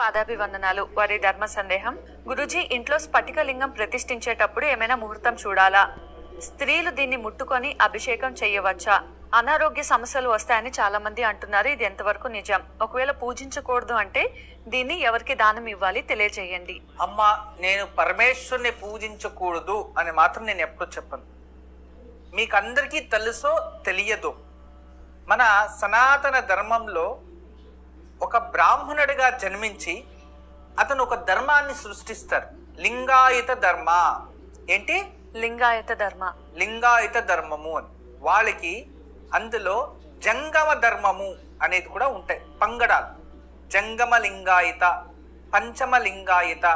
పాదాభివందనాలు. వారి ధర్మ సందేహం: గురుజీ, ఇంట్లో స్ఫటికలింగం ప్రతిష్ఠించేటప్పుడు ఏమైనా ముహూర్తం చూడాలా? స్త్రీలు దీన్ని ముట్టుకొని అభిషేకం చేయవచ్చా? అనారోగ్య సమస్యలు వస్తాయని చాలా మంది అంటున్నారు. ఇది ఎంతవరకు నిజం? ఒకవేళ పూజించకూడదు అంటే దీన్ని ఎవరికి దానం ఇవ్వాలి తెలియజేయండి. అమ్మా, నేను పరమేశ్వరుని పూజించకూడదు అని మాత్రం నేను ఎప్పుడు చెప్పను. మీకు అందరికీ తెలుసో తెలియదో, మన సనాతన ధర్మంలో ఒక బ్రాహ్మణుడిగా జన్మించి అతను ఒక ధర్మాన్ని సృష్టిస్తారు. లింగాయత ధర్మ. ఏంటి? లింగాయత ధర్మ. లింగాయత ధర్మము అని. వాళ్ళకి అందులో జంగమ ధర్మము అనేది కూడా ఉంటాయి. పంగడాలు: జంగమ లింగాయత, పంచమ లింగాయత,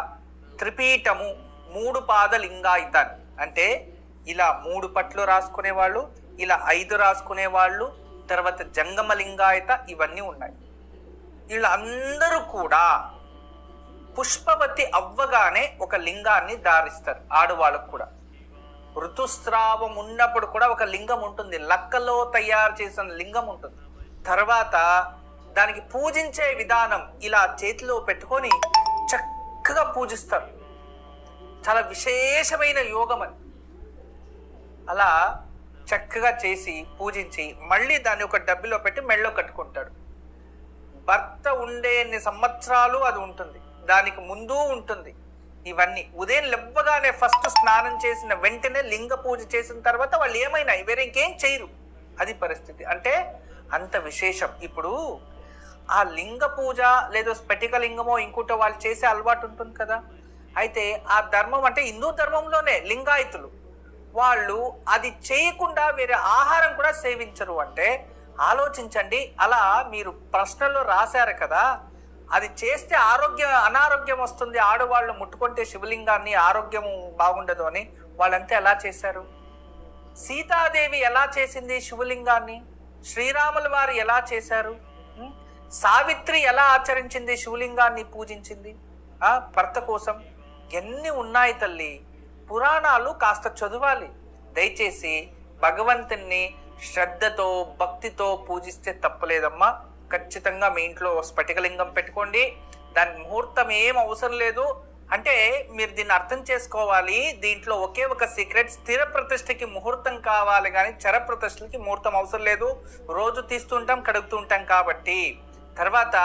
త్రిపీఠము, 3 పాద లింగాయత. అంటే ఇలా 3 పట్లు రాసుకునేవాళ్ళు, ఇలా 5 రాసుకునేవాళ్ళు, తర్వాత జంగమ లింగాయత, ఇవన్నీ ఉన్నాయి. వీళ్ళందరూ కూడా పుష్పవతి అవ్వగానే ఒక లింగాన్ని ధారిస్తారు. ఆడవాళ్ళకు కూడా ఋతుస్రావం ఉన్నప్పుడు కూడా ఒక లింగం ఉంటుంది. లక్కలో తయారు చేసిన లింగం ఉంటుంది. తర్వాత దానికి పూజించే విధానం ఇలా చేతిలో పెట్టుకొని చక్కగా పూజిస్తారు. చాలా విశేషమైన యోగం అది. అలా చక్కగా చేసి పూజించి మళ్ళీ దాన్ని ఒక డబ్బిలో పెట్టి మెళ్ళో కట్టుకుంటాడు. భర్త ఉండేన్ని సంవత్సరాలు అది ఉంటుంది. దానికి ముందు ఉంటుంది. ఇవన్నీ ఉదయం లేవగానే ఫస్ట్ స్నానం చేసిన వెంటనే లింగ పూజ చేసిన తర్వాత వాళ్ళు ఏమైనా వేరే ఇంకేం చేయరు. అది పరిస్థితి. అంటే అంత విశేషం. ఇప్పుడు ఆ లింగ పూజ లేదా స్ఫటికలింగమో ఇంకోటో వాళ్ళు చేసే అలవాటు ఉంటుంది కదా. అయితే ఆ ధర్మం అంటే హిందూ ధర్మంలోనే లింగాయతులు వాళ్ళు అది చేయకుండా వేరే ఆహారం కూడా సేవించరు. అంటే ఆలోచించండి. అలా మీరు ప్రశ్నలో రాశారు కదా, అది చేస్తే అనారోగ్యం వస్తుంది, ఆడవాళ్ళు ముట్టుకుంటే శివలింగాన్ని ఆరోగ్యం బాగుండదు అని వాళ్ళంతా ఎలా చేశారు? సీతాదేవి ఎలా చేసింది శివలింగాన్ని? శ్రీరాముల వారు ఎలా చేశారు? సావిత్రి ఎలా ఆచరించింది? శివలింగాన్ని పూజించింది భర్త కోసం. ఎన్ని ఉన్నాయి తల్లి. పురాణాలు కాస్త చదవాలి దయచేసి. భగవంతుణ్ణి శ్రద్ధతో భక్తితో పూజిస్తే తప్పలేదమ్మా. ఖచ్చితంగా మీ ఇంట్లో స్ఫటికలింగం పెట్టుకోండి. దానికి ముహూర్తం ఏం అవసరం లేదు. అంటే మీరు దీన్ని అర్థం చేసుకోవాలి. దీంట్లో ఒకే ఒక సీక్రెట్: స్థిర ప్రతిష్టకి ముహూర్తం కావాలి, కానీ చర ప్రతిష్టలకి ముహూర్తం అవసరం లేదు. రోజు తీస్తుంటాం, కడుగుతూ ఉంటాం కాబట్టి. తర్వాత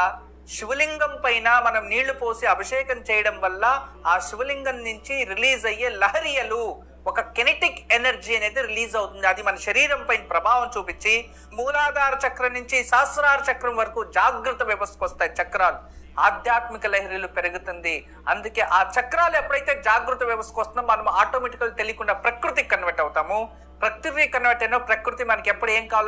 శివలింగం పైన మనం నీళ్లు పోసి అభిషేకం చేయడం వల్ల ఆ శివలింగం నుంచి రిలీజ్ అయ్యే లహరియలు, ఒక కెనెటిక్ ఎనర్జీ అనేది రిలీజ్ అవుతుంది. అది మన శరీరం పైన ప్రభావం చూపించి మూలాధార చక్రం నుంచి సహస్రార చక్రం వరకు జాగృత వ్యవస్థకు వస్తాయి చక్రాలు. ఆధ్యాత్మిక లహరీలు పెరుగుతుంది. అందుకే ఆ చక్రాలు ఎప్పుడైతే జాగృత వ్యవస్థకు వస్తుందో మనం ఆటోమేటిక్గా తెలియకుండా ప్రకృతికి కన్వర్ట్ అవుతాము. ప్రకృతి కన్వర్ట్ అయినా ప్రకృతి మనకి ఎప్పుడు ఏం కావాలో